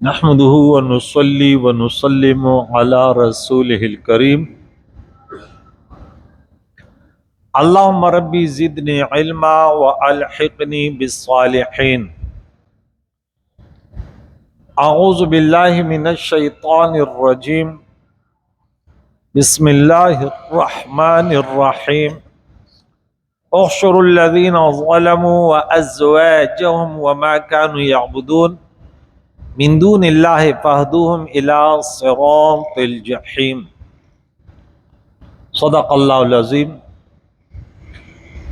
نحمده ونصلي ونسلم على رسوله الكريم اللهم ربي زدني علما والحقني بالصالحين اعوذ بالله من الشيطان الرجيم بسم الله الرحمن الرحيم احشروا الذين ظلموا وازواجهم وما كانوا يعبدون من دون اللہ فاہدوہم الی صراط الجحیم۔ صدق اللہ العظیم۔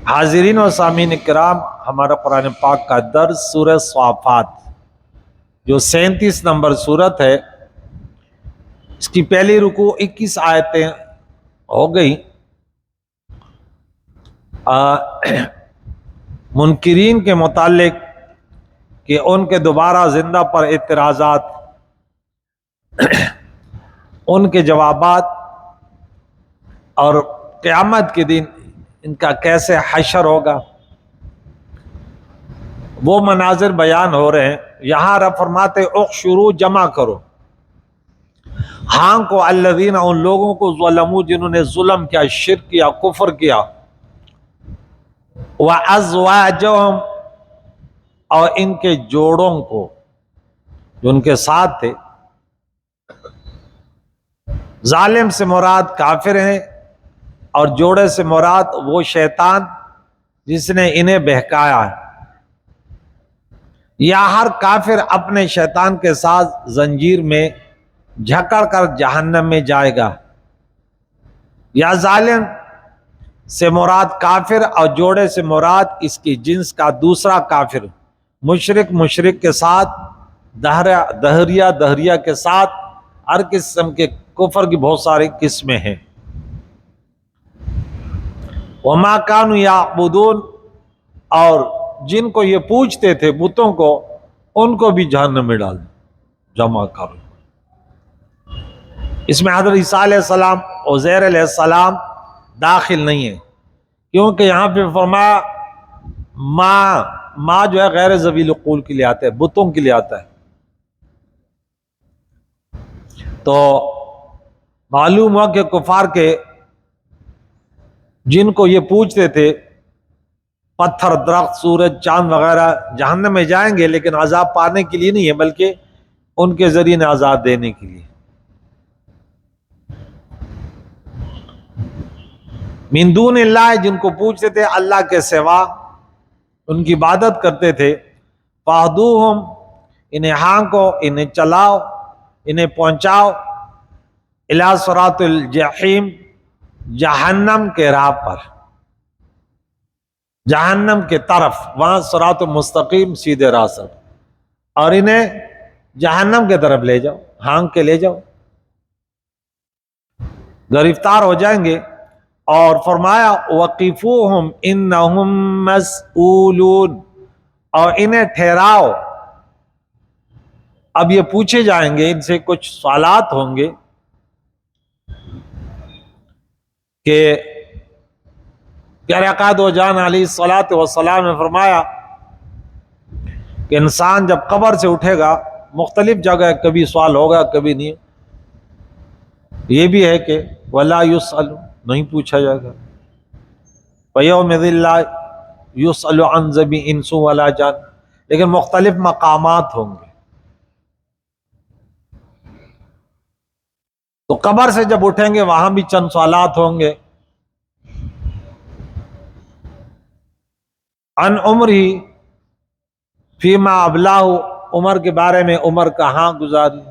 حاضرین و سامعین کرام، ہمارا قرآن پاک کا درس سورہ صافات جو 37 نمبر سورت ہے، اس کی پہلی رکوع 21 آیتیں ہو گئی۔ منکرین کے متعلق کہ ان کے دوبارہ زندہ پر اعتراضات، ان کے جوابات اور قیامت کے دن ان کا کیسے حشر ہوگا، وہ مناظر بیان ہو رہے ہیں۔ یہاں رب فرماتے احشروا، جمع کرو، ہاں کو الذین، ان لوگوں کو، ظلموا، جنہوں نے ظلم کیا، شرک کیا، کفر کیا، وازواجہم، اور ان کے جوڑوں کو جو ان کے ساتھ تھے۔ ظالم سے مراد کافر ہیں، اور جوڑے سے مراد وہ شیطان جس نے انہیں بہکایا ہے، یا ہر کافر اپنے شیطان کے ساتھ زنجیر میں جھکڑ کر جہنم میں جائے گا۔ یا ظالم سے مراد کافر، اور جوڑے سے مراد اس کی جنس کا دوسرا کافر، مشرک کے ساتھ، دہریہ کے ساتھ، ہر قسم کے کفر کی بہت ساری قسمیں ہیں۔ وما كانوا يعبدون، اور جن کو یہ پوجتے تھے بتوں کو، ان کو بھی جہنم میں ڈال دو، جمع کرو۔ اس میں حضرت عیسیٰ علیہ السلام، عزیر علیہ السلام داخل نہیں ہے، کیونکہ یہاں پہ فرمایا ماں جو ہے غیر ذویل العقول کے لیے آتا ہے، بتوں کے لیے آتا ہے۔ تو معلوم ہوا کہ کفار کے جن کو یہ پوجتے تھے، پتھر، درخت، سورج، چاند وغیرہ، جہنم میں جائیں گے، لیکن عذاب پانے کے لیے نہیں ہے، بلکہ ان کے ذریعے عذاب دینے کے لیے۔ من دون اللہ، جن کو پوجتے تھے اللہ کے سوا، ان کی عبادت کرتے تھے، فاہدوہم، انہیں ہانکو، انہیں چلاؤ، انہیں پہنچاؤ، الی صراط الجحیم، جہنم کے راہ پر، جہنم کے طرف، وہاں صراط مستقیم، سیدھے راہ سے، اور انہیں جہنم کے طرف لے جاؤ، ہانک کے لے جاؤ، گرفتار ہو جائیں گے۔ اور فرمایا وقفوہم انہم مسئولون، اور انہیں ٹھہراؤ، اب یہ پوچھے جائیں گے، ان سے کچھ سوالات ہوں گے کہ پیارے آقا دو جان علیہ الصلوۃ والسلام نے فرمایا کہ انسان جب قبر سے اٹھے گا، مختلف جگہ کبھی سوال ہوگا، کبھی نہیں۔ یہ بھی ہے کہ ولا یسأل، نہیں پوچھا جائے گا، وَيَوْمِ ذِلَّ يُسْأَلُ عَنْ ذَبِي إِنسٌ وَلَا جَانٌ، لیکن مختلف مقامات ہوں گے۔ تو قبر سے جب اٹھیں گے، وہاں بھی چند سوالات ہوں گے۔ عن عمری فیما ابلاہ، عمر کے بارے میں عمر کہاں گزاری،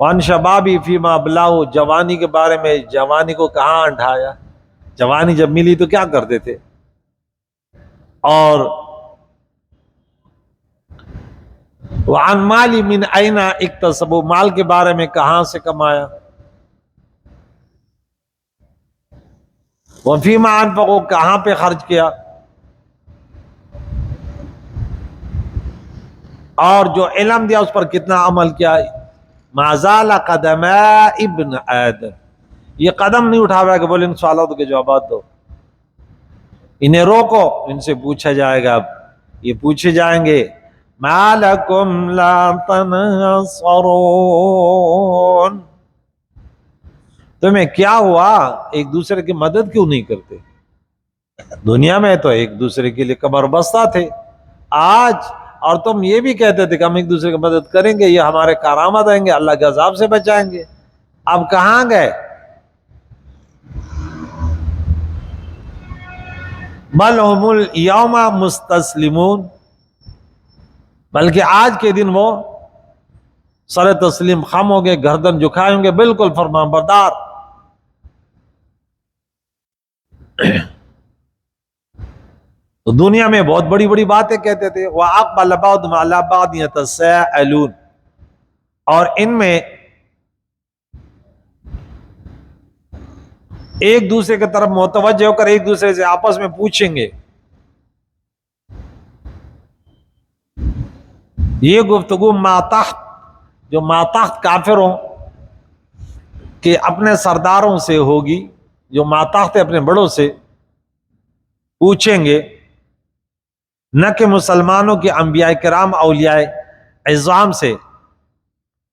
وان شبابی فیما ابلاہ، جوانی کے بارے میں جوانی کو کہاں اٹھایا، جوانی جب ملی تو کیا کرتے تھے، اور وعن مالی من این اکتسب، مال کے بارے میں کہاں سے کمایا، وفیما انفقوا، کہاں پہ خرچ کیا، اور جو علم دیا اس پر کتنا عمل کیا۔ ما زال قدما ابن آدم، یہ قدم نہیں اٹھایا کہ بولے ان سوالات کے جوابات دو، انہیں روکو، ان سے پوچھا جائے گا، اب یہ پوچھے جائیں گے ما لکم لا تنصرون، تمہیں کیا ہوا ایک دوسرے کی مدد کیوں نہیں کرتے؟ دنیا میں تو ایک دوسرے کے لیے کمر بستہ تھے، آج اور تم یہ بھی کہتے تھے کہ ہم ایک دوسرے کی مدد کریں گے، یہ ہمارے کارآمد آئیں گے، اللہ کے عذاب سے بچائیں گے، اب کہاں گئے؟ بل هم اليوم مستسلمون، بلکہ آج کے دن وہ سر تسلیم خم ہوں گے، گردن جھکائے ہوں گے، بالکل فرمان بردار۔ تو دنیا میں بہت بڑی بڑی باتیں کہتے تھے، وَأَقْبَلَ بَعْضُهُمْ عَلَىٰ بَعْضٍ يَتَسَاءَلُونَ، اور ان میں ایک دوسرے کی طرف متوجہ ہو کر ایک دوسرے سے آپس میں پوچھیں گے، یہ گفتگو ماتحت، جو ماتحت کافروں کہ اپنے سرداروں سے ہوگی، جو ماتحت اپنے بڑوں سے پوچھیں گے، نہ کہ مسلمانوں کے انبیاء کرام اولیاء اعظام سے۔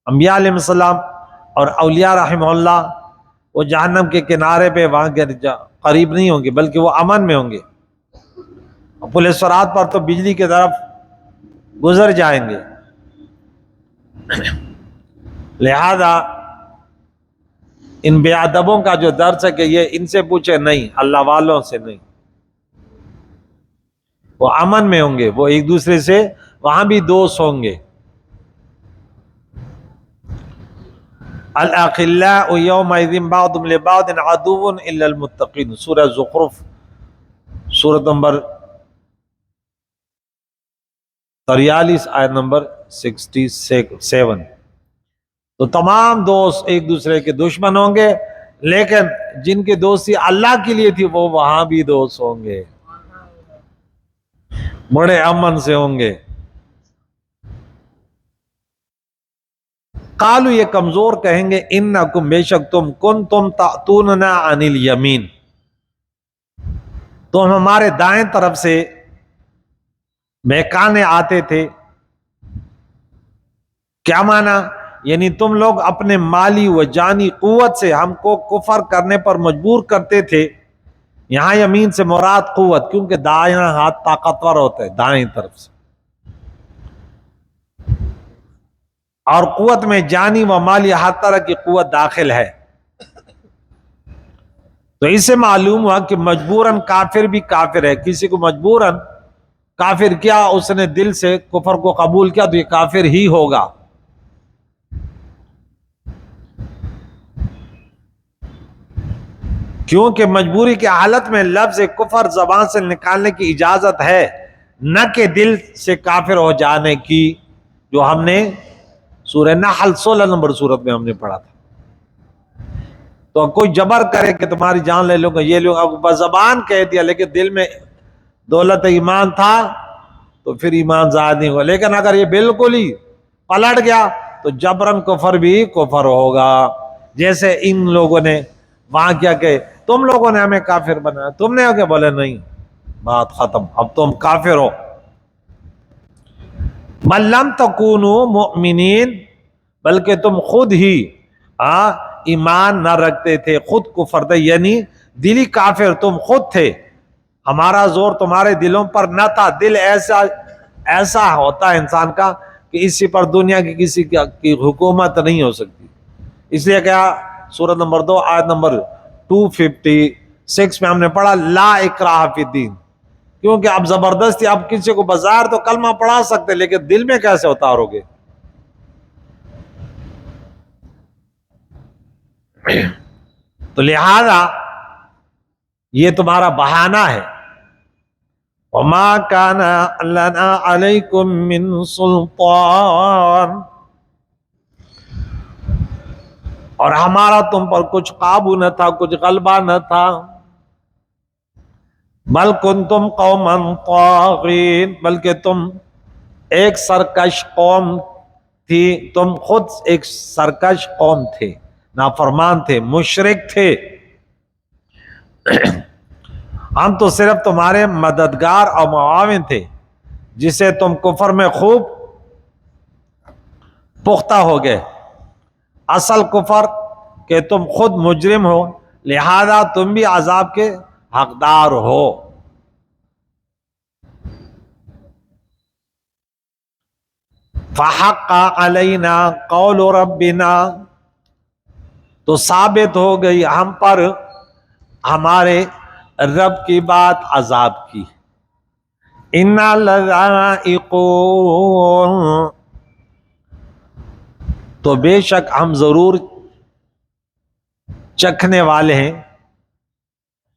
انبیاء علیہ السلام اور اولیاء رحمہ اللہ وہ جہنم کے کنارے پہ وہاں کے قریب نہیں ہوں گے، بلکہ وہ امن میں ہوں گے، پل صراط پر تو بجلی کی طرف گزر جائیں گے۔ لہذا ان بے ادبوں کا جو درس ہے کہ یہ ان سے پوچھے، نہیں، اللہ والوں سے نہیں، وہ امن میں ہوں گے، وہ ایک دوسرے سے وہاں بھی دوست ہوں گے۔ الاخلاء یومئذ بعضهم لبعض عدو الا المتقین، سورہ زخرف، سورۃ نمبر 43 آیت نمبر 67۔ تو تمام دوست ایک دوسرے کے دشمن ہوں گے، لیکن جن کی دوستی اللہ کے لیے تھی وہ وہاں بھی دوست ہوں گے، بڑے امن سے ہوں گے۔ قالو، یہ کمزور کہیں گے، انکم، بے شک تم، کنتم تأتوننا عن الیمین، تم ہمارے دائیں طرف سے بہکانے آتے تھے۔ کیا معنی؟ یعنی تم لوگ اپنے مالی و جانی قوت سے ہم کو کفر کرنے پر مجبور کرتے تھے۔ یہاں یمین سے مراد قوت، کیونکہ دائیں ہاتھ طاقتور ہوتا ہے دائیں طرف سے، اور قوت میں جانی و مالی ہر طرح کی قوت داخل ہے۔ تو اس سے معلوم ہوا کہ مجبوراً کافر بھی کافر ہے، کسی کو مجبوراً کافر کیا، اس نے دل سے کفر کو قبول کیا تو یہ کافر ہی ہوگا۔ کیونکہ مجبوری کی حالت میں لفظ کفر زبان سے نکالنے کی اجازت ہے، نہ کہ دل سے کافر ہو جانے کی، جو ہم نے سورہ نحل 16 نمبر سورت میں ہم نے پڑھا تھا۔ تو کوئی جبر کرے کہ تمہاری جان لے لوں گا، یہ لوں گا، بزبان کہہ دیا لیکن دل میں دولت ایمان تھا تو پھر ایمان ضائع نہیں ہوا۔ لیکن اگر یہ بالکل ہی پلٹ گیا تو جبرن کفر بھی کفر ہوگا۔ جیسے ان لوگوں نے وہاں کیا کہ تم لوگوں نے ہمیں کافر بنایا، تم نے کیا بولے، نہیں، بات ختم، اب تم کافر ہو۔ بل لم تکونوا مؤمنین، بلکہ تم خود ہی ایمان نہ رکھتے تھے، خود کفر تھے، یعنی دلی کافر تم خود تھے، ہمارا زور تمہارے دلوں پر نہ تھا۔ دل ایسا ہوتا ہے انسان کا کہ اسی پر دنیا کی کسی کی حکومت نہیں ہو سکتی۔ اس لیے کیا سورۃ نمبر 2 آیت نمبر 256 میں ہم نے پڑھا، لا اکراہ فی الدین، کیونکہ اب زبردستی اب کسی کو بظاہر تو کلمہ پڑھا سکتے لیکن دل میں کیسے اتارو گے؟ تو لہذا یہ تمہارا بہانہ ہے۔ وما كان لنا عليكم من سلطان، اور ہمارا تم پر کچھ قابو نہ تھا، کچھ غلبہ نہ تھا۔ بل کنتم قوما طاغین، بلکہ تم ایک سرکش قوم تھی، تم خود ایک سرکش قوم تھے، نافرمان تھے، مشرک تھے۔ ہم تو صرف تمہارے مددگار اور معاون تھے، جسے تم کفر میں خوب پختہ ہو گئے. اصل کفر کہ تم خود مجرم ہو، لہذا تم بھی عذاب کے حقدار ہو. فحق علینا قول ربنا، تو ثابت ہو گئی ہم پر ہمارے رب کی بات عذاب کی. انا لذائقون، تو بے شک ہم ضرور چکھنے والے ہیں،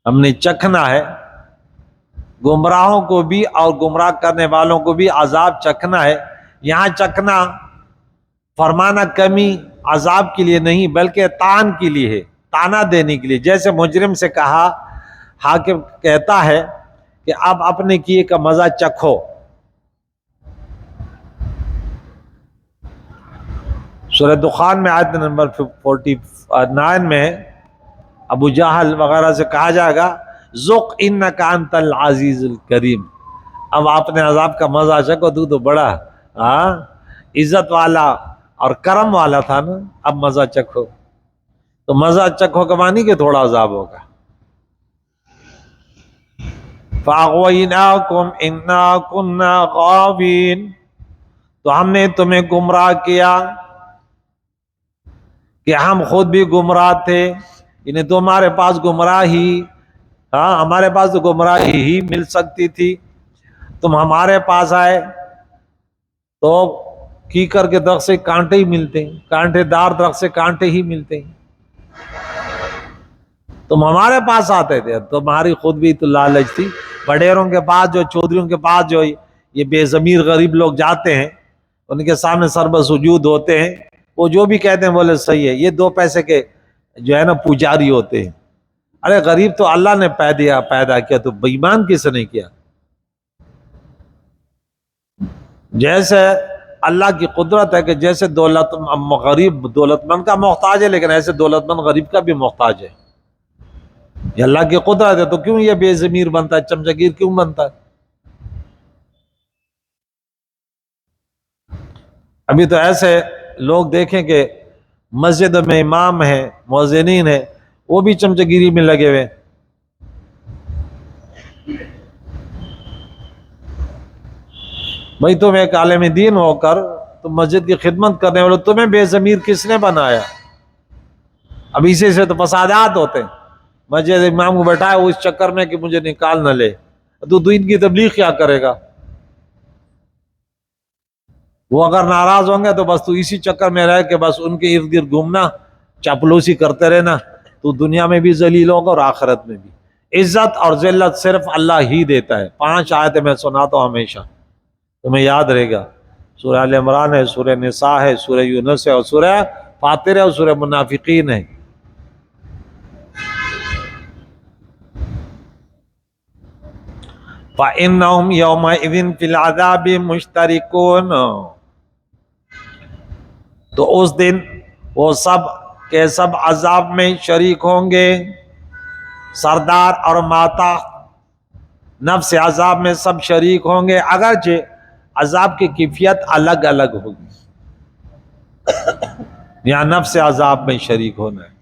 ہم نے چکھنا ہے. گمراہوں کو بھی اور گمراہ کرنے والوں کو بھی عذاب چکھنا ہے. یہاں چکھنا فرمانا کمی عذاب کے لیے نہیں بلکہ تان کے لیے ہے، تانا دینے کے لیے. جیسے مجرم سے کہا، حاکم کہتا ہے کہ اب اپنے کیے کا مزہ چکھو. سورہ دخان میں آیت نمبر 49 میں ابو جہل وغیرہ سے کہا جائے گا ذق انک انت العزیز الکریم، اب آپ نے عذاب کا مزہ چکھو، تو بڑا عزت والا اور کرم والا تھا نا، اب مزہ چکھو. تو مزہ چکھو کا معنی کہ تھوڑا عذاب ہوگا. فَأَغْوَيْنَاكُمْ إِنَّا كُنَّا غَاوِينَ، تو ہم نے تمہیں گمراہ کیا کہ ہم خود بھی گمراہ تھے. یعنی تمہارے پاس گمراہی، ہمارے پاس تو گمراہی ہی مل سکتی تھی، تم ہمارے پاس آئے تو کیکر کے درخت سے کانٹے ہی ملتے ہیں، کانٹے دار درخت سے کانٹے ہی ملتے ہیں. تم ہمارے پاس آتے تھے، تمہاری خود بھی تو لالچ تھی. وڈیروں کے پاس جو چودھریوں کے پاس جو یہ بے ضمیر غریب لوگ جاتے ہیں، ان کے سامنے سر سجود ہوتے ہیں، وہ جو بھی کہتے ہیں بولے صحیح ہے. یہ 2 پیسے کے جو ہے نا پجاری ہوتے ہیں. ارے غریب تو اللہ نے پیدا کیا، تو بے ایمان کس نے کیا؟ جیسے اللہ کی قدرت ہے کہ جیسے غریب دولت مند کا محتاج ہے، لیکن ایسے دولت مند غریب کا بھی محتاج ہے. یہ اللہ کی قدرت ہے. تو کیوں یہ بے ضمیر بنتا ہے، چمچگیر کیوں بنتا ہے؟ ابھی تو ایسے لوگ دیکھیں کہ مسجد میں امام ہیں، مؤذنین ہیں، وہ بھی چمچگیری میں لگے ہوئے. بھائی تم ایک عالم دین ہو کر تم مسجد کی خدمت کرنے والے، تمہیں بے ضمیر کس نے بنایا؟ اب اسی سے تو فسادات ہوتے ہیں. مسجد امام کو بیٹھائے وہ اس چکر میں کہ مجھے نکال نہ لے، تو دین کی تبلیغ کیا کرے گا؟ وہ اگر ناراض ہوں گے تو بس تو اسی چکر میں رہ کہ بس ان کے ارد گرد گھومنا، چاپلوسی کرتے رہنا. تو دنیا میں بھی ذلیل ہوگا اور آخرت میں بھی. عزت اور ذلت صرف اللہ ہی دیتا ہے. 5 آیتیں میں سناتا ہوں ہمیشہ، تمہیں یاد رہے گا. سورہ آل عمران ہے، سورہ نساء ہے، سورہ یونس ہے، اور سورہ فاطر ہے، اور سورہ منافقین ہے. فَإِنَّهُمْ يَوْمَئِذٍ فِي الْعَذَابِ مُشْتَرِكُونَ، تو اس دن وہ سب کے سب عذاب میں شریک ہوں گے. سردار اور ماتا نفس عذاب میں سب شریک ہوں گے، اگرچہ عذاب کی کیفیت الگ الگ ہوگی. یہاں نفس عذاب میں شریک ہونا ہے.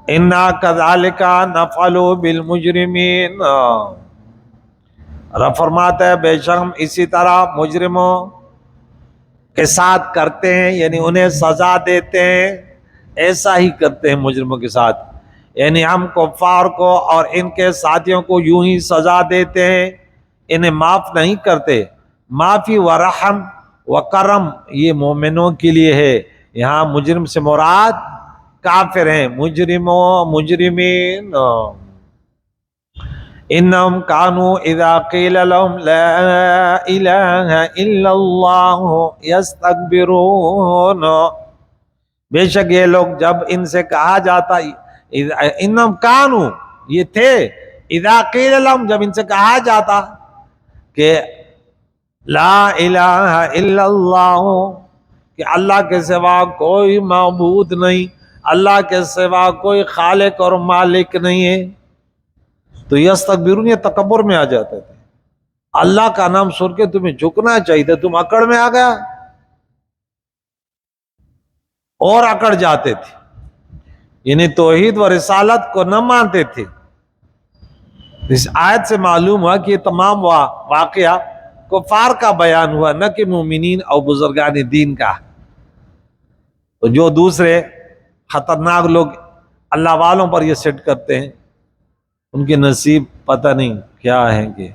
اِنَّا كَذَلِكَ نَفْعَلُ بِالْمُجْرِمِينَ، رب فرماتا ہے بے شک ہم اسی طرح مجرموں کے ساتھ کرتے ہیں، یعنی انہیں سزا دیتے ہیں. ایسا ہی کرتے ہیں مجرموں کے ساتھ، یعنی ہم کفار کو اور ان کے ساتھیوں کو یوں ہی سزا دیتے ہیں، انہیں معاف نہیں کرتے. معافی و رحم و کرم یہ مومنوں کے لیے ہے. یہاں مجرم سے مراد کافر ہیں. مجرمین انہم کانوا اذا قیل لهم لا الہ الا اللہ یستکبرون، بے شک یہ لوگ جب ان سے کہا جاتا، انہم کانوا یہ تھے، اذا قیل لهم جب ان سے کہا جاتا کہ لا الہ الا اللہ، کہ اللہ کے سوا کوئی معبود نہیں، اللہ کے سوا کوئی خالق اور مالک نہیں ہے، تو یستکبرون یہ تکبر میں آ جاتے تھے. اللہ کا نام سن کے تمہیں جھکنا چاہیے، تم اکڑ میں آ گیا. اور اکڑ جاتے تھے، یعنی توحید و رسالت کو نہ مانتے تھے۔ اس آیت سے معلوم ہوا کہ یہ تمام واقعہ کفار کا بیان ہوا، نہ کہ مومنین اور بزرگان دین کا۔ تو جو دوسرے خطرناک لوگ اللہ والوں پر یہ سیٹ کرتے ہیں، ان کے نصیب پتہ نہیں کیا ہے۔ کہ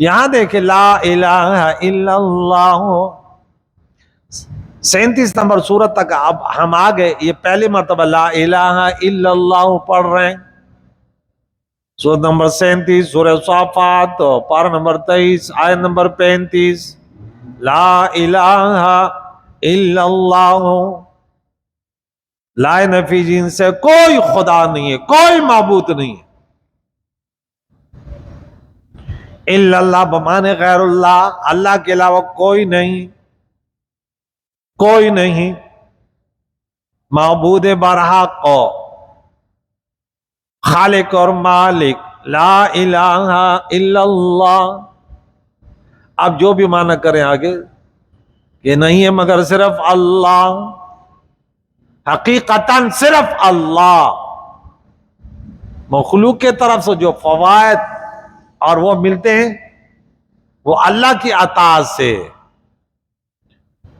یہاں دیکھیں لا الہ الا اللہ، 37 نمبر سورت تک اب ہم آگئے، یہ پہلی مرتبہ لا الہ الا اللہ پڑھ رہے ہیں۔ سورت نمبر 37 سورہ صافات پارہ نمبر 23 آیت نمبر 35، لا الہ الا اللہ، لا نفی جن سے کوئی خدا نہیں ہے، کوئی معبود نہیں ہے، الا اللہ بمانے غیر اللہ، اللہ کے علاوہ کوئی نہیں، کوئی نہیں معبود برحق، خالق اور مالک، لا الہ الا اللہ۔ آپ جو بھی معنی کریں آگے کہ نہیں ہے مگر صرف اللہ، حقیقتاً صرف اللہ۔ مخلوق کے طرف سے جو فوائد اور وہ ملتے ہیں وہ اللہ کی عطا سے۔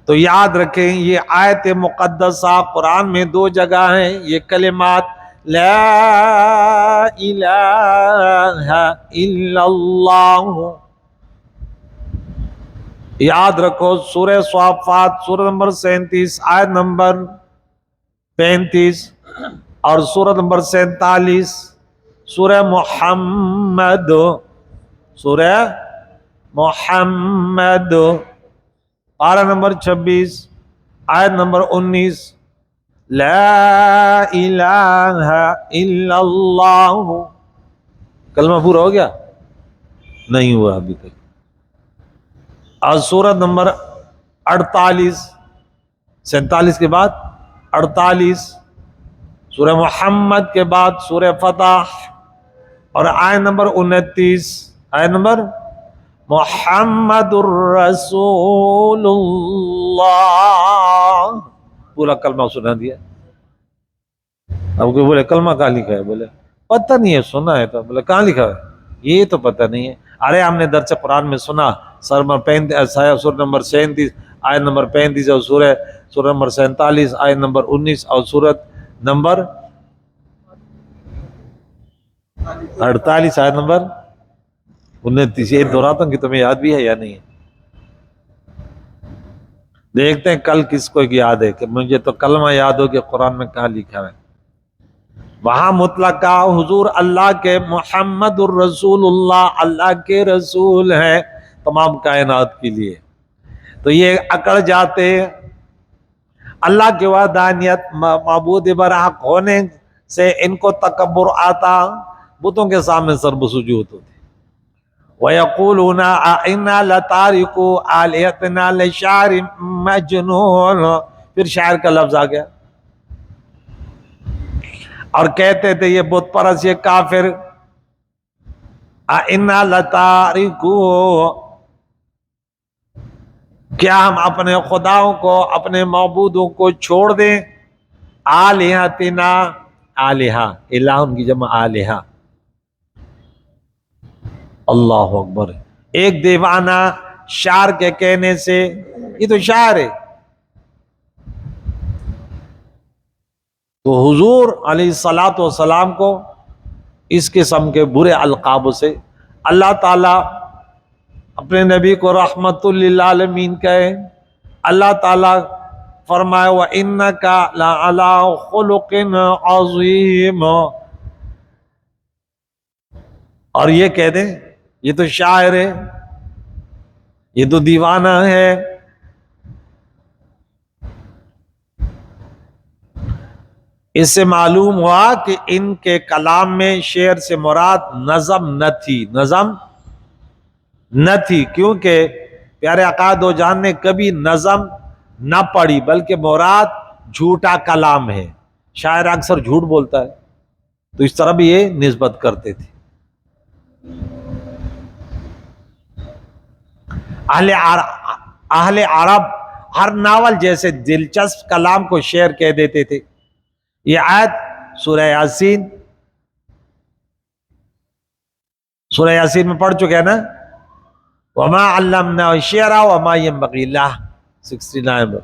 تو یاد رکھیں یہ آیت مقدسہ قرآن میں 2 جگہ ہیں، یہ کلمات لا الہ الا اللہ، یاد رکھو۔ سورہ صافات سورہ نمبر 37 آیت نمبر 35 اور سورہ نمبر 47 سورہ محمد، سورہ محمد پارہ نمبر 26 آیت نمبر 19، لا الہ الا اللہ۔ کلمہ پورا ہو گیا؟ نہیں ہوا ابھی تک۔ اور سورت نمبر 48 47 کے بعد 48 سورہ محمد کے بعد سورہ فتح اور آیت نمبر 29، آیت نمبر محمد الرسول اللہ، پورا کلمہ سنا دیا۔ اب کوئی بولے کلمہ کہاں لکھا ہے؟ بولے پتہ نہیں ہے، سنا ہے تو۔ بولے کہاں لکھا ہے؟ یہ تو پتہ نہیں ہے۔ ارے ہم نے درس قرآن میں سنا، سورہ نمبر 37 آیت نمبر 35 اور سورہ نمبر 47 آیت نمبر 19 اور سورت نمبر 48 آیت نمبر 29۔ یہ دہراتا ہوں کہ تمہیں یاد بھی ہے یا نہیں ہے۔ دیکھتے ہیں کل کس کو یاد ہے، کہ مجھے تو کلمہ یاد ہو کہ قرآن میں کہاں لکھا ہے۔ وہاں مطلقہ حضور اللہ کے محمد الرسول اللہ، اللہ کے رسول ہیں تمام کائنات کے لیے۔ تو یہ اکڑ جاتے اللہ کے وحدانیت معبود برحق ہونے سے، ان کو تکبر آتا، بتوں کے سامنے سر بسجود ہوتے۔ وَيَقُولُونَ أَإِنَّا لَتَارِكُو آلِهَتِنَا لِشَاعِرٍ مَجْنُونٍ، پھر شاعر کا لفظ آ گیا۔ اور کہتے تھے یہ بت پرست، یہ کافر، أَإِنَّا لَتَارِكُو، کیا ہم اپنے خداؤں کو، اپنے معبودوں کو چھوڑ دیں؟ آلِهَتِنَا، آلِہا الہ کی جمع آلِہا، اللہ اکبر۔ ایک دیوانہ شاعر کے کہنے سے، یہ تو شاعر ہے۔ تو حضور علیہ الصلوۃ والسلام کو اس قسم کے برے القاب سے اللہ تعالیٰ اپنے نبی کو رحمت للعالمین کہے۔ اللہ تعالیٰ فرمائے وَإِنَّكَ لَعَلَىٰ خُلُقٍ عَظِيمٍ، اور یہ کہہ دیں یہ تو شاعر ہے، یہ تو دیوانہ ہے۔ اس سے معلوم ہوا کہ ان کے کلام میں شعر سے مراد نظم نہ تھی، نظم نہ تھی، کیونکہ پیارے آقا دو جان نے کبھی نظم نہ پڑھی، بلکہ مراد جھوٹا کلام ہے۔ شاعر اکثر جھوٹ بولتا ہے، تو اس طرح بھی یہ نسبت کرتے تھے۔ اہل عرب ہر ناول جیسے دلچسپ کلام کو شعر کہہ دیتے تھے. یہ آیت سورہ یاسین میں پڑھ چکے ہیں نا. وما علمنا الشعر وما ينبغي له 69 میں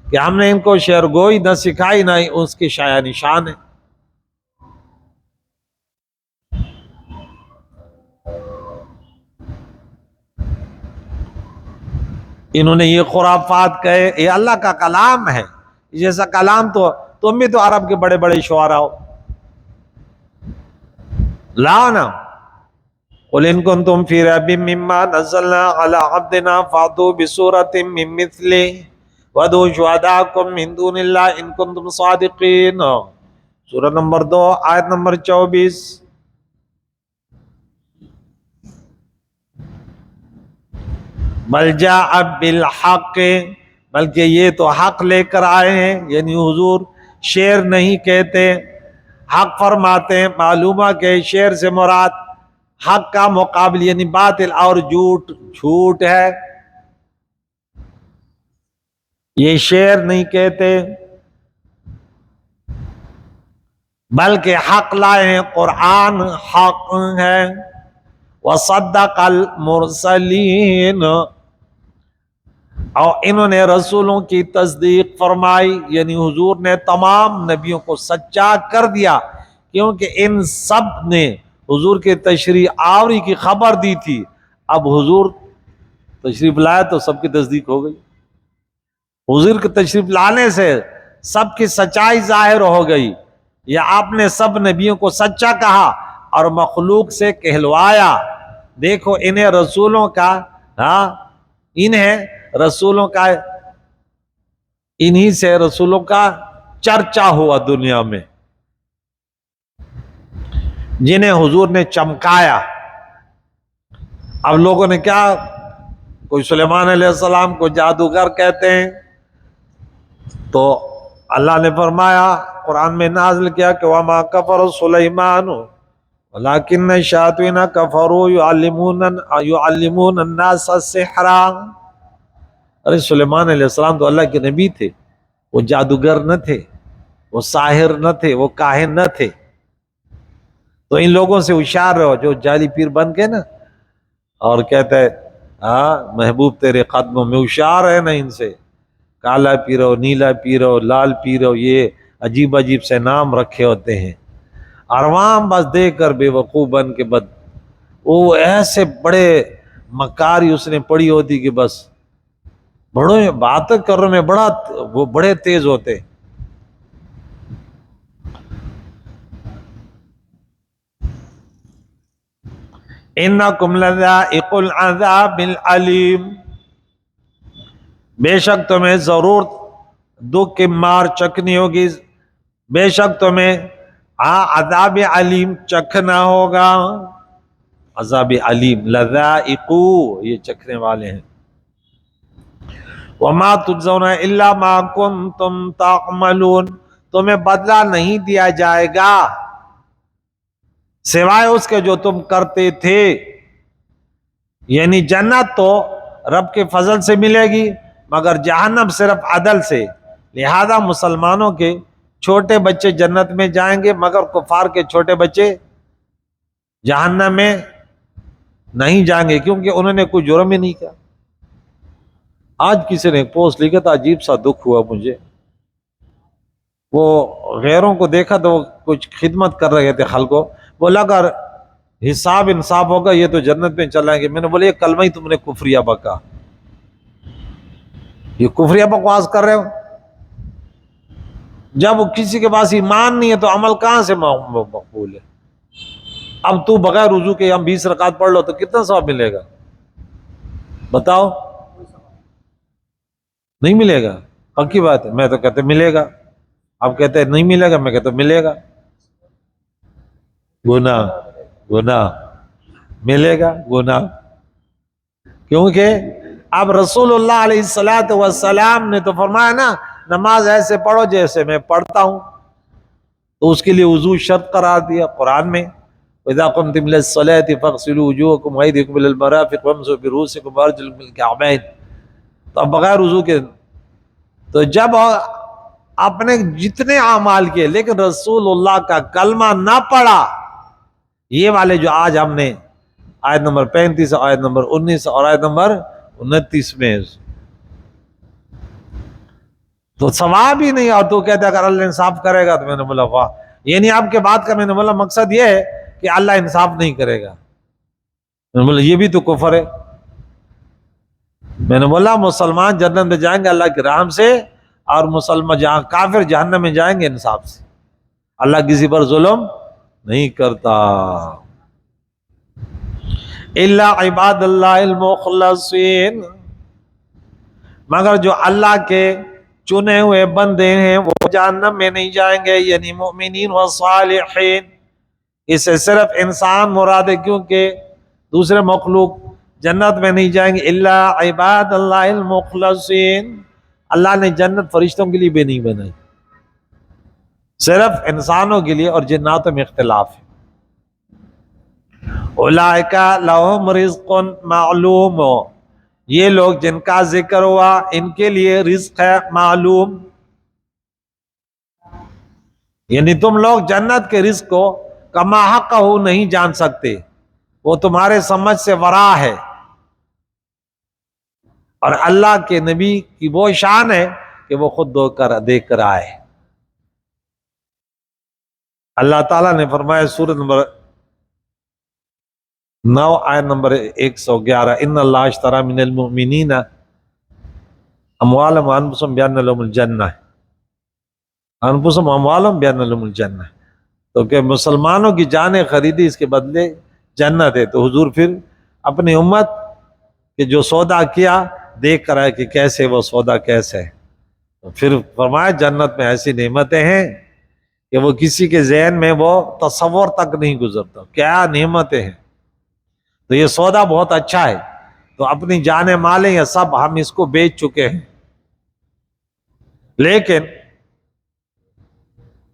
کہ ہم نے ان کو شعر گوئی نہ سکھائی نہ اس کی شایع نشان ہے. انہوں نے یہ خرافات کہے یہ اللہ کا کلام ہے. جیسا کلام تو تم بھی تو عرب کے بڑے بڑے شعراء ہو. لا نا قل ان کنتم فی ریب مما نزلنا علی عبدنا فاتوا بسورۃ من مثلہ وادعوا شہداءکم من دون اللہ ان کنتم صادقین. سورہ نمبر 2 آیت نمبر 24. بل جاء بالحق بلکہ یہ تو حق لے کر آئے ہیں. یعنی حضور شعر نہیں کہتے حق فرماتے ہیں. معلومہ کہ شعر سے مراد حق کا مقابل یعنی باطل اور جھوٹ ہے. یہ شعر نہیں کہتے بلکہ حق لائے ہیں. قرآن حق ہے. وصدق المرسلین اور انہوں نے رسولوں کی تصدیق فرمائی. یعنی حضور نے تمام نبیوں کو سچا کر دیا کیونکہ ان سب نے حضور کے تشریف آوری کی خبر دی تھی. اب حضور تشریف لائے تو سب کی تصدیق ہو گئی. حضور کے تشریف لانے سے سب کی سچائی ظاہر ہو گئی. یا آپ نے سب نبیوں کو سچا کہا اور مخلوق سے کہلوایا. دیکھو انہیں رسولوں کا انہی سے رسولوں کا چرچا ہوا دنیا میں جنہیں حضور نے چمکایا. اب لوگوں نے کیا کوئی سلیمان علیہ السلام کو جادوگر کہتے ہیں تو اللہ نے فرمایا قرآن میں نازل کیا کہ وما کفر سلیمان ولکن الشیاطین کفروا یعلمون الناس السحر. ارے سلیمان علیہ السلام تو اللہ کے نبی تھے. وہ جادوگر نہ تھے, وہ ساحر نہ تھے, وہ کاہن نہ تھے. تو ان لوگوں سے ہوشیار رہو جو جعلی پیر بن کے نا اور کہتا ہے محبوب تیرے قدموں میں. ہوشیار ہے نا ان سے. کالا پیرو, نیلا پیرو, لال پیرو, یہ عجیب عجیب سے نام رکھے ہوتے ہیں. عوام بس دیکھ کر بے وقوف بن کے وہ ایسے بڑے مکاری اس نے پڑھی ہوتی کہ بس بڑے باتیں کرنے میں وہ بڑے تیز ہوتے. انکم لذائق العذاب العلیم, بے شک تمہیں ضرور دکھ کی مار چکھنی ہوگی, بے شک تمہیں عذاب علیم چکھنا ہوگا. عذاب علیم لذائقو یہ چکھنے والے ہیں. وما تجزون الا ما کنتم تعملون, تمہیں بدلہ نہیں دیا جائے گا سوائے اس کے جو تم کرتے تھے. یعنی جنت تو رب کے فضل سے ملے گی مگر جہنم صرف عدل سے. لہذا مسلمانوں کے چھوٹے بچے جنت میں جائیں گے مگر کفار کے چھوٹے بچے جہنم میں نہیں جائیں گے کیونکہ انہوں نے کوئی جرم ہی نہیں کیا. آج کسی نے ایک پوسٹ لکھا تھا, عجیب سا دکھ ہوا مجھے. وہ غیروں کو دیکھا تو وہ کچھ خدمت کر رہے تھے خلقوں. بولا اگر حساب انصاف ہوگا یہ تو جنت میں چلائیں گے. میں نے بولے یہ کلمہ ہی تم نے کفریہ بکا, یہ کفریہ بکواس کر رہے ہو. جب کسی کے پاس ایمان نہیں ہے تو عمل کہاں سے مقبول ہے. اب تو بغیر وضو کے ہم 20 رکعت پڑھ لو تو کتنا ثواب ملے گا بتاؤ؟ نہیں ملے گا. پکی بات ہے. میں تو کہتے ملے گا, اب کہتے نہیں ملے گا, میں کہتا ملے گا. گناہ ملے گا گناہ, کیونکہ اب رسول اللہ علیہ السلام نے تو فرمایا نا نماز ایسے پڑھو جیسے میں پڑھتا ہوں, تو اس کے لیے وضو شرط قرار دیا قرآن میں. وَإِذَا قُمْتُمْ إِلَى الصَّلَاةِ فَاغْسِلُوا وُجُوهَكُمْ وَأَيْدِيَكُمْ إِلَى الْمَرَافِقِ وَامْسَحُوا بِرُؤُوسِكُمْ وَأَرْجُلَكُمْ إِلَى الْكَعْبَيْنِ. تو اب بغیر وضو کے تو جب اپنے جتنے اعمال کیے لیکن رسول اللہ کا کلمہ نہ پڑھا، یہ والے جو آج ہم نے آیت نمبر 35 آیت نمبر 19 اور آیت نمبر 29 میں، تو ثواب ہی نہیں، اور تو کہتا ہے اگر اللہ انصاف کرے گا تو میں نے بولا واہ، یعنی آپ کے بات کا میں نے بولا مقصد یہ ہے کہ اللہ انصاف نہیں کرے گا، میں نے بولا یہ بھی تو کفر ہے۔ میں نے بولا مسلمان جنت میں جائیں گے اللہ کی رحم سے، اور مسلمان جہاں کافر جہنم میں جائیں گے انصاف سے۔ اللہ کسی پر ظلم نہیں کرتا۔ الا عباد اللہ المخلصین، مگر جو اللہ کے چنے ہوئے بندے ہیں وہ جہنم میں نہیں جائیں گے، یعنی مومنین و صالحین۔ اس سے صرف انسان مراد ہے، کیونکہ دوسرے مخلوق جنت میں نہیں جائیں گے۔ الا عباد اللہ المخلصین، اللہ نے جنت فرشتوں کے لیے بھی نہیں بنائی، صرف انسانوں کے لیے، اور جناتوں میں اختلاف ہے۔ اولئک لہم رزق معلوم، یہ لوگ جن کا ذکر ہوا ان کے لیے رزق ہے معلوم، یعنی تم لوگ جنت کے رزق کو کما حق نہیں جان سکتے، وہ تمہارے سمجھ سے ورا ہے، اور اللہ کے نبی کی وہ شان ہے کہ وہ خود دیکھ کر آئے۔ اللہ تعالیٰ نے فرمایا سورۃ نمبر 9 آیت نمبر 111، ان اللہ اشتری من المؤمنین اموالهم وانفسهم بان لهم الجنہ، انفسهم اموالهم بان لهم الجنہ، تو کہ مسلمانوں کی جانیں خریدی اس کے بدلے جنت ہے۔ تو حضور پھر اپنی امت کے جو سودا کیا دیکھ کر آئے کہ کیسے وہ سودا کیسے ہے، تو پھر فرمایا جنت میں ایسی نعمتیں ہیں کہ وہ کسی کے ذہن میں وہ تصور تک نہیں گزرتا، کیا نعمتیں ہیں۔ تو یہ سودا بہت اچھا ہے، تو اپنی جانیں مالیں یہ سب ہم اس کو بیچ چکے ہیں، لیکن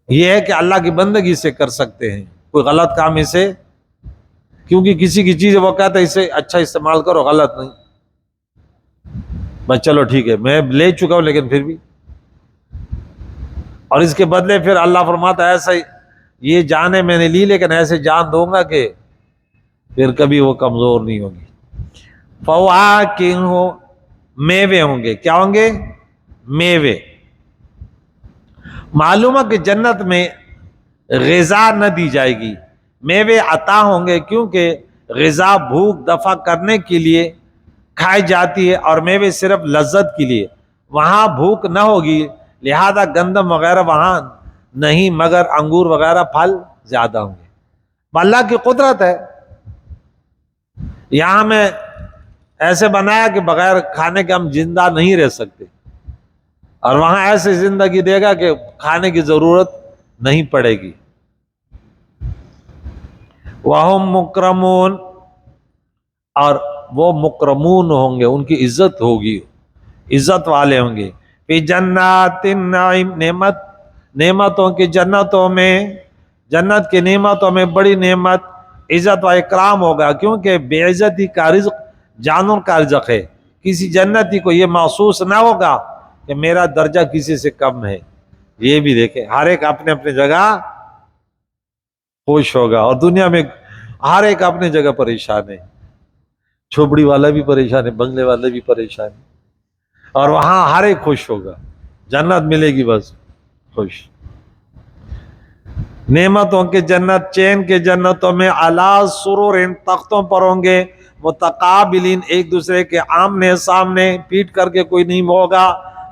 یہ ہے کہ اللہ کی بندگی سے کر سکتے ہیں، کوئی غلط کام اسے، کیونکہ کسی کی چیز وہ کہتا ہے اسے اچھا استعمال کرو، غلط نہیں، بس چلو ٹھیک ہے میں لے چکا ہوں لیکن پھر بھی، اور اس کے بدلے پھر اللہ فرماتا ہے ایسا یہ جانیں میں نے لی لیکن ایسے جان دوں گا کہ پھر کبھی وہ کمزور نہیں ہوگی۔ فواکہ، میوے ہوں گے، کیا ہوں گے؟ میوے۔ معلوم ہے کہ جنت میں غذا نہ دی جائے گی، میوے عطا ہوں گے، کیونکہ غذا بھوک دفع کرنے کے لیے کھائی جاتی ہے، اور میوے صرف لذت کے لیے، وہاں بھوک نہ ہوگی، لہذا گندم وغیرہ وہاں نہیں، مگر انگور وغیرہ پھل زیادہ ہوں گے۔ اللہ کی قدرت ہے، یہاں میں ایسے بنایا کہ بغیر کھانے کے ہم زندہ نہیں رہ سکتے، اور وہاں ایسے زندگی دے گا کہ کھانے کی ضرورت نہیں پڑے گی۔ وَهُمْ مُكْرَمُونَ، اور وہ مکرمون ہوں گے، ان کی عزت ہوگی، عزت والے ہوں گے۔ فی جنات النعیم، نعمتوں کی جنتوں میں، جنت کی نعمتوں میں بڑی نعمت عزت و اکرام ہوگا، کیونکہ بے عزتی کا رزق جانور کا رزق ہے، کسی جنتی کو یہ محسوس نہ ہوگا کہ میرا درجہ کسی سے کم ہے۔ یہ بھی دیکھیں ہر ایک اپنے اپنے جگہ خوش ہوگا، اور دنیا میں ہر ایک اپنی جگہ پریشان ہے، جھوپڑی والا بھی پریشان ہے، بنگلے والا بھی پریشان ہے، اور وہاں ہر ایک خوش ہوگا، جنت ملے گی بس خوش۔ نعمتوں کے جنت، چین کے جنتوں میں علی سرور، تختوں پر ہوں گے، متقابلین، ایک دوسرے کے آمنے سامنے، پیٹ کر کے کوئی نہیں ہوگا۔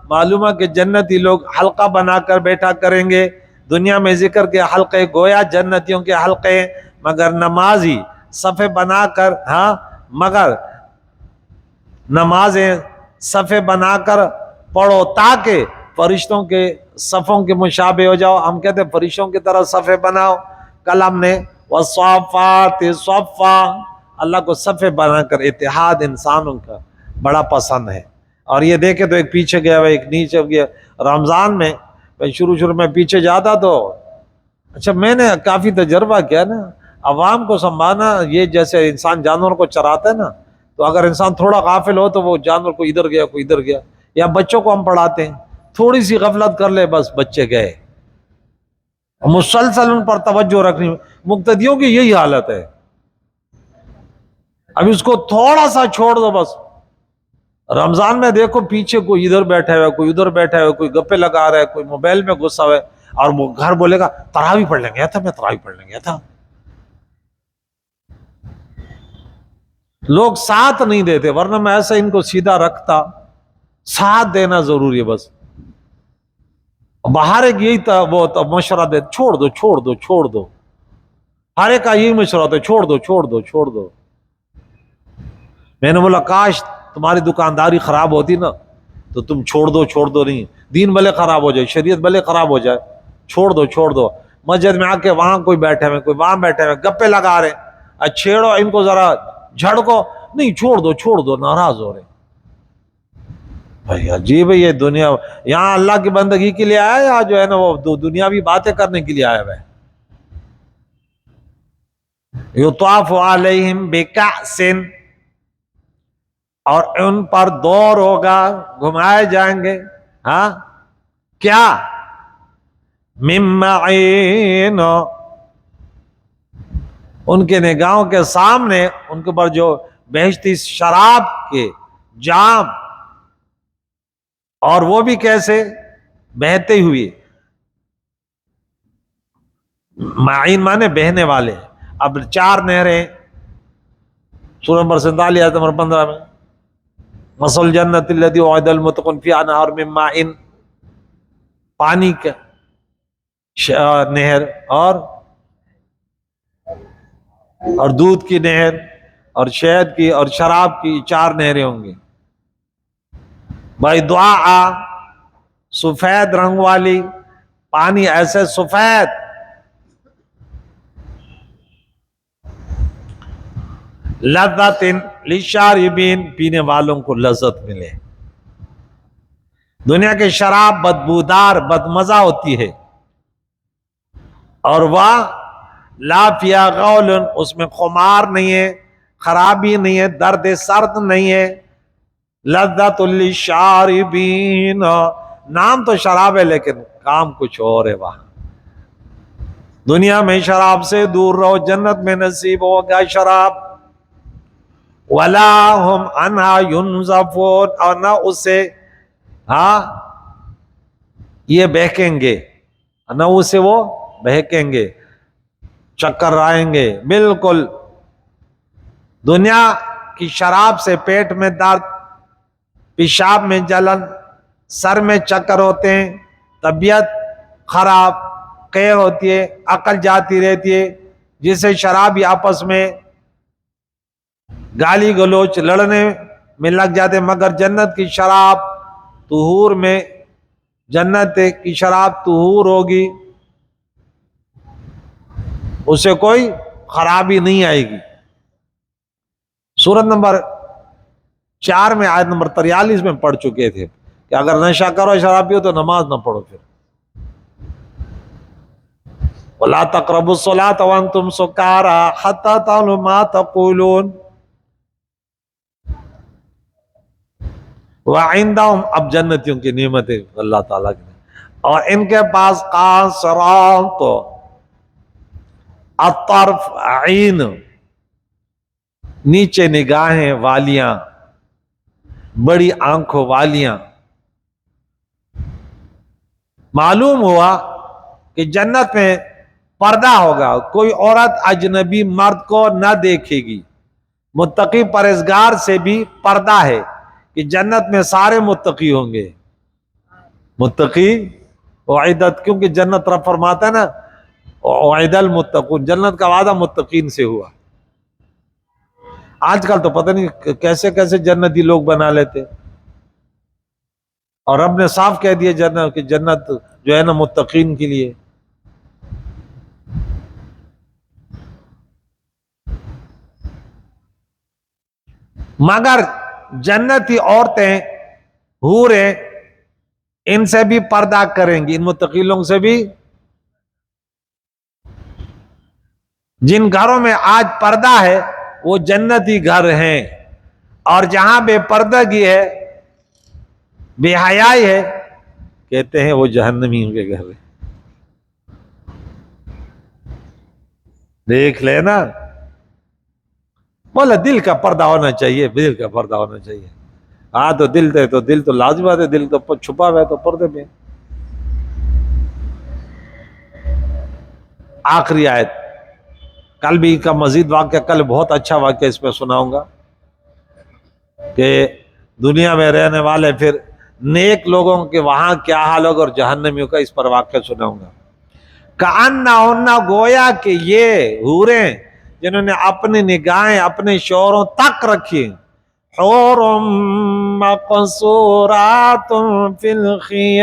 معلوم ہے کہ جنتی لوگ حلقہ بنا کر بیٹھا کریں گے، دنیا میں ذکر کے حلقے گویا جنتیوں کے حلقے، مگر نمازی صفے بنا کر، مگر نمازیں صفے بنا کر پڑھو تاکہ فرشتوں کے صفوں کے مشابہ ہو جاؤ۔ ہم کہتے ہیں فرشتوں کی طرح صفے بناؤ، کل ہم نے وَالصَّافَّاتِ صَفًّا، اللہ کو صفے بنا کر، اتحاد انسانوں کا بڑا پسند ہے۔ اور یہ دیکھے تو ایک پیچھے گیا ہوا، ایک نیچے گیا۔ رمضان میں شروع میں پیچھے جاتا تو اچھا میں نے کافی تجربہ کیا نا، عوام کو سنبھالنا، یہ جیسے انسان جانور کو چراتا ہے نا، تو اگر انسان تھوڑا غافل ہو تو وہ جانور کو ادھر گیا کوئی ادھر گیا، یا بچوں کو ہم پڑھاتے ہیں تھوڑی سی غفلت کر لے بس بچے گئے. مسلسل ان پر توجہ رکھنی. مقتدیوں کی یہی حالت ہے. اب اس کو تھوڑا سا چھوڑ دو بس. رمضان میں دیکھو پیچھے کوئی ادھر بیٹھا ہوا ہے, کوئی ادھر بیٹھا ہوا ہے, کوئی گپے لگا رہا ہے, کوئی موبائل میں گھسا ہوا ہے, اور وہ گھر بولے گا تراویح پڑھنے گیا تھا, میں تراویح پڑھنے گیا تھا. لوگ ساتھ نہیں دیتے, ورنہ میں ایسا ان کو سیدھا رکھتا. ساتھ دینا ضروری ہے بس. باہر ایک یہی تھا, وہ مشورہ دے, چھوڑ دو چھوڑ دو چھوڑ دو. ہر ایک کا یہی مشورہ ہوتا ہے, چھوڑ دو چھوڑ دو چھوڑ دو. میں نے بولا کاش تمہاری دکانداری خراب ہوتی نا تو تم چھوڑ دو نہیں. دین بھلے خراب ہو جائے, شریعت بھلے خراب ہو جائے, چھوڑ دو. مسجد میں آ کے وہاں کوئی بیٹھے ہوئے, کوئی وہاں بیٹھے ہوئے, گپے لگا رہے, چھیڑو ان کو ذرا جھڑکو, نہیں چھوڑ دو, ناراض ہو رہے. بھائی عجیب ہے یہ دنیا. یہاں اللہ کی بندگی کے لیے آیا یا جو ہے نا وہ دنیاوی باتیں کرنے کے لیے آیا ہے. یطاف علیہم بکأس, اور ان پر دور ہوگا, گھمائے جائیں گے. ہاں کیا؟ من معین, ان کے نگاہوں کے سامنے ان کے پر جو بہشتی شراب کے جام, اور وہ بھی کیسے؟ بہتے ہوئے. معین مانے بہنے والے. اب 4 نہریں سورہ نمبر 47 آیت نمبر 15 میں, مثل الجنۃ التی وعد المتقون فیہا انہار من ماء, پانی کا نہر, اور دودھ کی نہر, اور شہد کی, اور شراب کی, 4 نہریں ہوں گی. بھائی دعا سفید رنگ والی, پانی ایسے سفید, لذت للشاربین, پینے والوں کو لذت ملے. دنیا کے شراب بدبودار بدمزہ ہوتی ہے, اور وہ لا فیہا غول, اس میں خمار نہیں ہے, خرابی نہیں ہے, درد سرد نہیں ہے. لذت للشاربین, نام تو شراب ہے لیکن کام کچھ اور ہے وہاں. دنیا میں شراب سے دور رہو, جنت میں نصیب ہوگا شراب. ولا هم عنها ينزفون, اور نہ اس سے یہ بہکیں گے, نہ اسے وہ بہکیں گے, چکر آئیں گے. بالکل دنیا کی شراب سے پیٹ میں درد, پیشاب میں جلن, سر میں چکر ہوتے ہیں, طبیعت خراب, قے ہوتی ہے, عقل جاتی رہتی ہے. جسے شرابی آپس میں گالی گلوچ لڑنے میں لگ جاتے, مگر جنت کی شراب طہور میں, جنت کی شراب طہور ہوگی, اسے کوئی خرابی نہیں آئے گی. سورت نمبر 4 میں آیت نمبر 43 میں پڑھ چکے تھے کہ اگر نشہ کرو شراب پیو تو نماز نہ پڑھو. پھر وَلَا تَقْرَبُوا الصَّلَاةَ وَأَنْتُمْ سُكَارَىٰ حَتَّىٰ تَعْلَمُوا مَا تَقُولُونَ وَعِندَهُمْ, اب جنتیوں کی نعمتیں اللہ تعالیٰ کی, اور ان کے پاس قاصرات الطرف عین, نیچے نگاہیں والیاں, بڑی آنکھوں والیاں. معلوم ہوا کہ جنت میں پردہ ہوگا, کوئی عورت اجنبی مرد کو نہ دیکھے گی. متقی پرہیزگار سے بھی پردہ ہے کہ جنت میں سارے متقی ہوں گے. متقی وعدت, کیونکہ جنت رب فرماتا ہے نا وعد المتقون, جنت کا وعدہ متقین سے ہوا. آج کل تو پتہ نہیں کیسے کیسے جنتی لوگ بنا لیتے, اور رب نے صاف کہہ دیا جنت کہ جنت جو ہے نا متقین کے لیے. مگر جنتی عورتیں حوریں ان سے بھی پردہ کریں گی, ان متقی لوگوں سے بھی. جن گھروں میں آج پردہ ہے وہ جنتی گھر ہیں, اور جہاں بے پردگی ہے, بے حیائی ہے, کہتے ہیں وہ جہنمیوں کے گھر ہے۔ دیکھ لینا، بولا دل کا پردہ ہونا چاہیے، دل کا پردہ ہونا چاہیے۔ ہاں تو دل تو لازمات ہے، دل تو چھپا ہوا ہے تو پردے میں۔ آخری آیت، کل بھی کا مزید واقعہ، کل بہت اچھا واقعہ اس پہ سناؤں گا کہ دنیا میں رہنے والے پھر نیک لوگوں کے وہاں کیا حال ہوگا اور جہنمیوں کا، اس پر واقعہ سناؤں گا۔ کأنہن، گویا کہ یہ حوریں جنہوں نے اپنی نگاہیں اپنے شوہروں تک رکھی، حور مقصورات فی الخیام،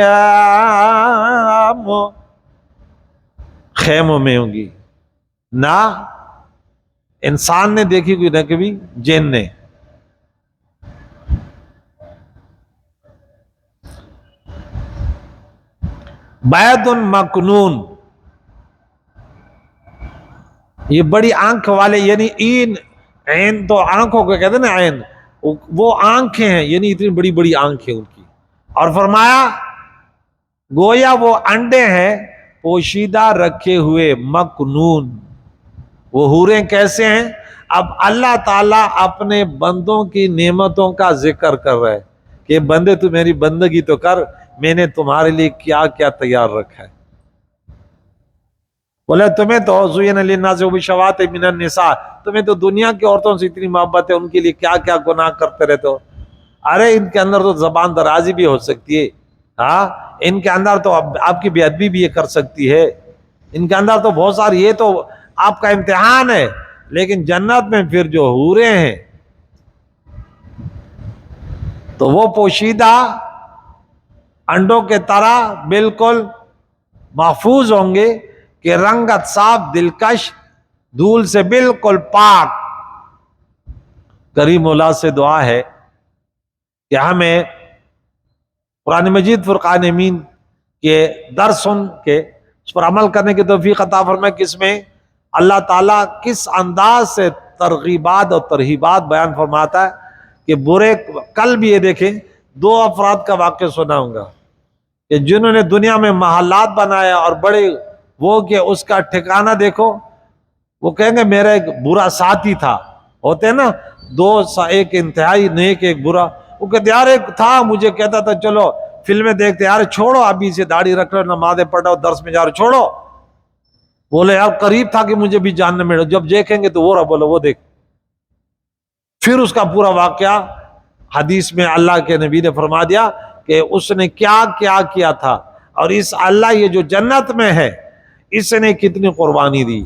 خیموں میں ہوں گی، نہ انسان نے دیکھی کوئی، نہ کبھی جن نے۔ بیض مکنون، یہ بڑی آنکھ والے، یعنی عین تو آنکھوں کو کہتے ہیں نا، عین وہ آنکھیں ہیں، یعنی اتنی بڑی بڑی آنکھیں ان کی۔ اور فرمایا گویا وہ انڈے ہیں پوشیدہ رکھے ہوئے، مکنون۔ وہ حوریں کیسے ہیں؟ اب اللہ تعالیٰ اپنے بندوں کی نعمتوں کا ذکر کر رہے کہ بندے تو میری بندگی تو کر، میں نے تمہارے لیے کیا کیا تیار رکھا ہے۔ بولے تمہیں تو زین للناس بالشہوات من النساء، تمہیں تو دنیا کی عورتوں سے اتنی محبت ہے، ان کے لیے کیا کیا گناہ کرتے رہتے ہو۔ ارے ان کے اندر تو زبان درازی بھی ہو سکتی ہے، ہاں ان کے اندر تو آپ کی بے ادبی بھی یہ کر سکتی ہے، ان کے اندر تو بہت ساری، یہ تو آپ کا امتحان ہے۔ لیکن جنت میں پھر جو حوریں ہیں تو وہ پوشیدہ انڈوں کے طرح بالکل محفوظ ہوں گے کہ رنگت صاف، دلکش، دھول سے بالکل پاک۔ کریم اللہ سے دعا ہے کہ ہمیں قرآن مجید فرقان امین کے درس سن کے اس پر عمل کرنے کی توفیق عطا فرمائے، کس میں اللہ تعالیٰ کس انداز سے ترغیبات اور ترہیبات بیان فرماتا ہے کہ برے۔ کل بھی یہ دیکھیں، دو افراد کا واقعہ سناؤں گا کہ جنہوں نے دنیا میں محلات بنایا اور بڑے وہ کہ اس کا ٹھکانہ دیکھو، وہ کہیں گے میرا ایک برا ساتھی تھا، ہوتے ہیں نا دو، ایک انتہائی نیک ایک برا، وہ کہتے یار ایک تھا مجھے کہتا تھا چلو فلمیں دیکھتے، یار چھوڑو ابھی سے داڑھی رکھ رہے، نمازیں پڑھ رہے، درس میں جا رہے، چھوڑو۔ بولے یار قریب تھا کہ مجھے بھی جاننے میں، جب دیکھیں گے تو وہ رہا، بولو وہ دیکھ۔ پھر اس کا پورا واقعہ حدیث میں اللہ کے نبی نے فرما دیا کہ اس نے کیا کیا کیا تھا، اور اس اللہ یہ جو جنت میں ہے اس نے کتنی قربانی دی۔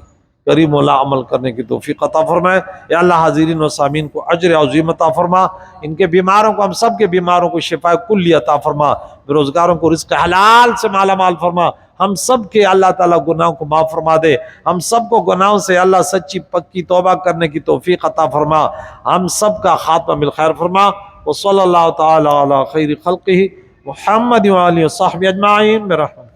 کریم اللہ عمل کرنے کی توفیق عطا فرمائے۔ یا اللہ حاضرین و سامعین کو اجر عظیم عطا فرما، ان کے بیماروں کو، ہم سب کے بیماروں کو شفا کلی عطا فرما، بے روزگاروں کو رزق حلال سے مالا مال فرما، ہم سب کے اللہ تعالیٰ گناہوں کو معاف فرما دے، ہم سب کو گناہوں سے اللہ سچی پکی توبہ کرنے کی توفیق عطا فرما، ہم سب کا خاتمہ بالخیر فرما۔ وصلی اللہ تعالی علی خیر خلقہ محمد و آلہ و صحبہ اجمعین برحمتہ۔